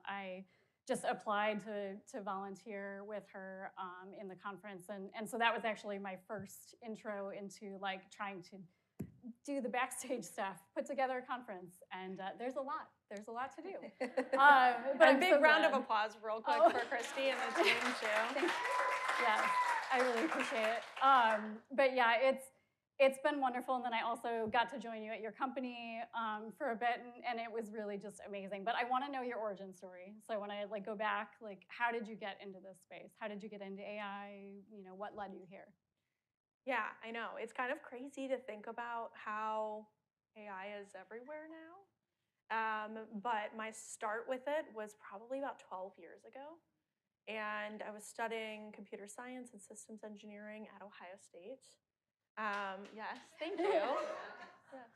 I just applied to volunteer with her in the conference. And so that was actually my first intro into like trying to do the backstage stuff, put together a conference, and there's a lot to do. But a big round of applause real quick for Christy and the team too. Thank you. Yes, I really appreciate it. But yeah, it's been wonderful, and then I also got to join you at your company for a bit, and it was really just amazing. But I want to know your origin story. So when I like go back, like how did you get into this space? How did you get into AI? You know, what led you here? Yeah, I know. It's kind of crazy to think about how AI is everywhere now. But my start with it was probably about 12 years ago. And I was studying computer science and systems engineering at Ohio State. Yes, thank you. Yes.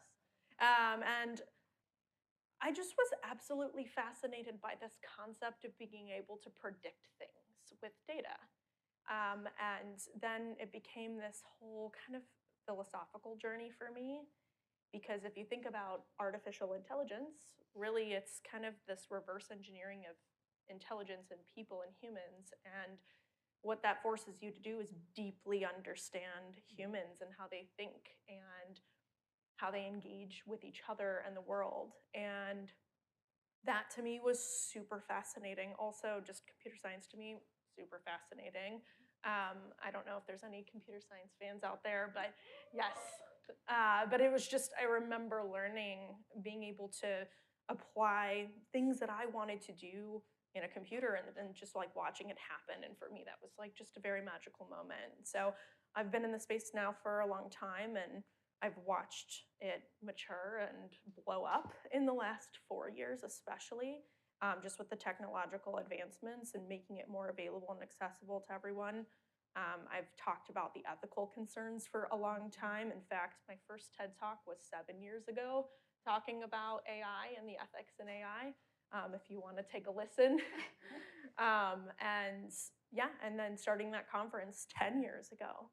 And I just was absolutely fascinated by this concept of being able to predict things with data. And then it became this whole kind of philosophical journey for me, because if you think about artificial intelligence, really it's kind of this reverse engineering of intelligence in people and humans. And what that forces you to do is deeply understand humans and how they think and how they engage with each other and the world. And that to me was super fascinating. Also, just computer science to me, super fascinating. I don't know if there's any computer science fans out there, but yes. But it was just, I remember learning, being able to apply things that I wanted to do in a computer and just like watching it happen. And for me, that was like just a very magical moment. So I've been in the space now for a long time, and I've watched it mature and blow up in the last 4 years, especially, just with the technological advancements and making it more available and accessible to everyone. I've talked about the ethical concerns for a long time. In fact, my first TED Talk was 7 years ago, talking about AI and the ethics in AI, if you want to take a listen. And yeah, and then starting that conference 10 years ago.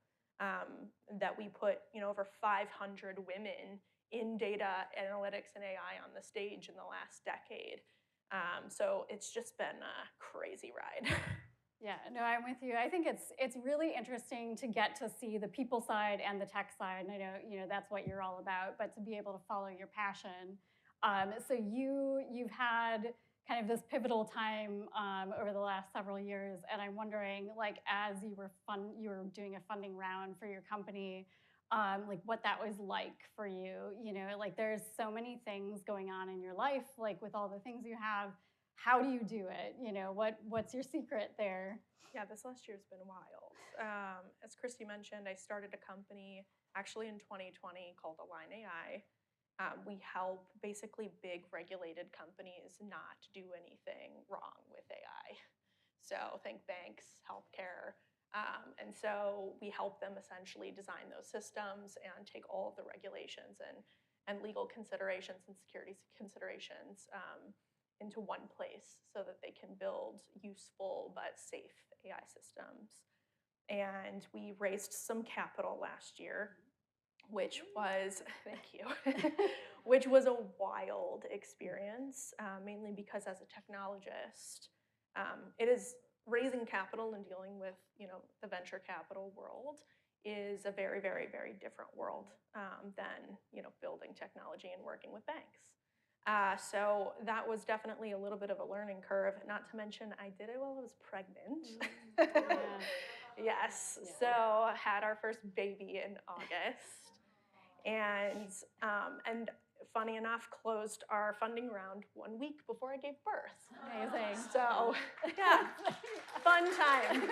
That we put over 500 women in data analytics and AI on the stage in the last decade. So it's just been a crazy ride. Yeah, no, I'm with you. I think it's really interesting to get to see the people side and the tech side. And I know that's what you're all about, but to be able to follow your passion. So you've had kind of this pivotal time over the last several years, and I'm wondering, like, as you were doing a funding round for your company, like what that was like for you. Like there's so many things going on in your life, like with all the things you have. How do you do it? What's your secret there? Yeah, this last year's been wild. As Christy mentioned, I started a company actually in 2020 called Align AI. We help basically big regulated companies not do anything wrong with AI. So think banks, healthcare. And so we help them essentially design those systems and take all of the regulations and legal considerations and security considerations into one place so that they can build useful but safe AI systems. And we raised some capital last year, which was, thank you, which was a wild experience, mainly because as a technologist, it is raising capital and dealing with, the venture capital world is a very, very, very different world than, building technology and working with banks. So that was definitely a little bit of a learning curve, not to mention I did it while I was pregnant. Yes, yeah. So had our first baby in August. And funny enough, closed our funding round 1 week before I gave birth. Amazing. So, yeah, fun time.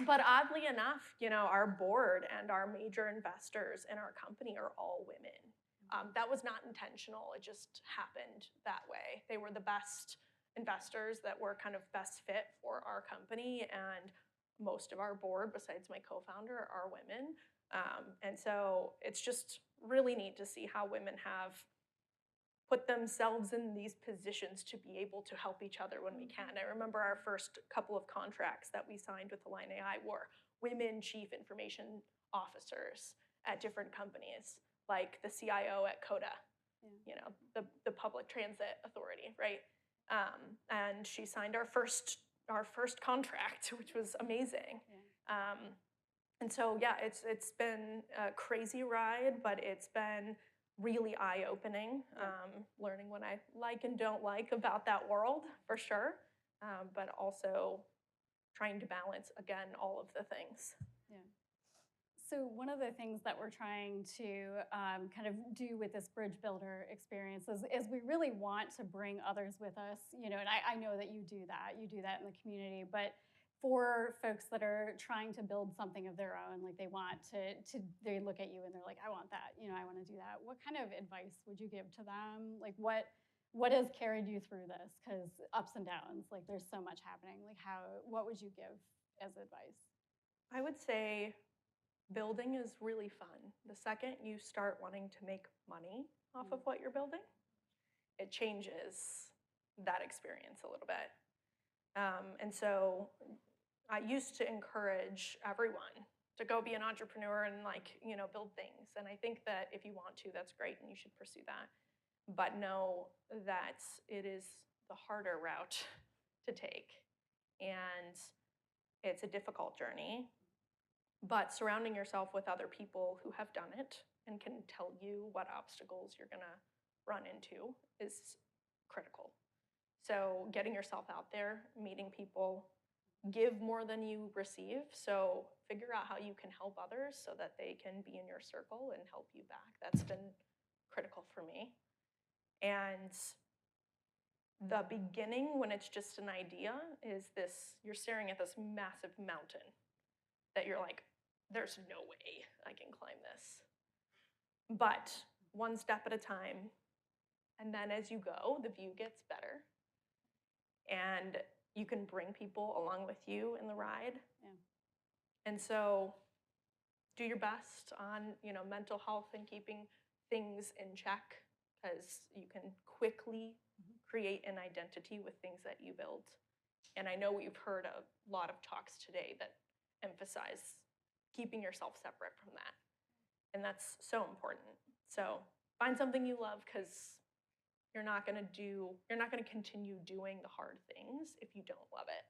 But oddly enough, our board and our major investors in our company are all women. That was not intentional. It just happened that way. They were the best investors that were kind of best fit for our company, and most of our board, besides my co-founder, are women. And so it's just really neat to see how women have put themselves in these positions to be able to help each other when we can. I remember our first couple of contracts that we signed with Align AI were women chief information officers at different companies, like the CIO at Coda, the public transit authority, right? And she signed our first contract, which was amazing. Yeah. And so yeah, it's been a crazy ride, but it's been really eye-opening. Learning what I like and don't like about that world for sure, but also trying to balance again all of the things. Yeah. So one of the things that we're trying to kind of do with this bridge builder experience is we really want to bring others with us, and I know that you do that in the community, but for folks that are trying to build something of their own, like they want they look at you and they're like, I want that, I want to do that. What kind of advice would you give to them? Like what has carried you through this? Because ups and downs, like there's so much happening. Like what would you give as advice? I would say building is really fun. The second you start wanting to make money off of what you're building, it changes that experience a little bit. And so I used to encourage everyone to go be an entrepreneur and build things. And I think that if you want to, that's great and you should pursue that. But know that it is the harder route to take. And it's a difficult journey. But surrounding yourself with other people who have done it and can tell you what obstacles you're going to run into is critical. So getting yourself out there, meeting people, give more than you receive. So figure out how you can help others so that they can be in your circle and help you back. That's been critical for me. And the beginning, when it's just an idea, is you're staring at this massive mountain that you're like, there's no way I can climb this. But one step at a time, and then as you go, the view gets better. And you can bring people along with you in the ride. Yeah. And so do your best on, mental health and keeping things in check, because you can quickly create an identity with things that you build. And I know we've heard a lot of talks today that emphasize keeping yourself separate from that. And that's so important. So find something you love, because you're not going to continue doing the hard things if you don't love it.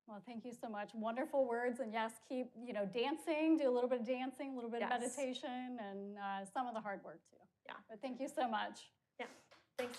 Well, thank you so much. Wonderful words. And yes, keep, dancing, do a little bit of dancing, a little bit of meditation, and some of the hard work too. Yeah. But thank you so much. Yeah. Thanks.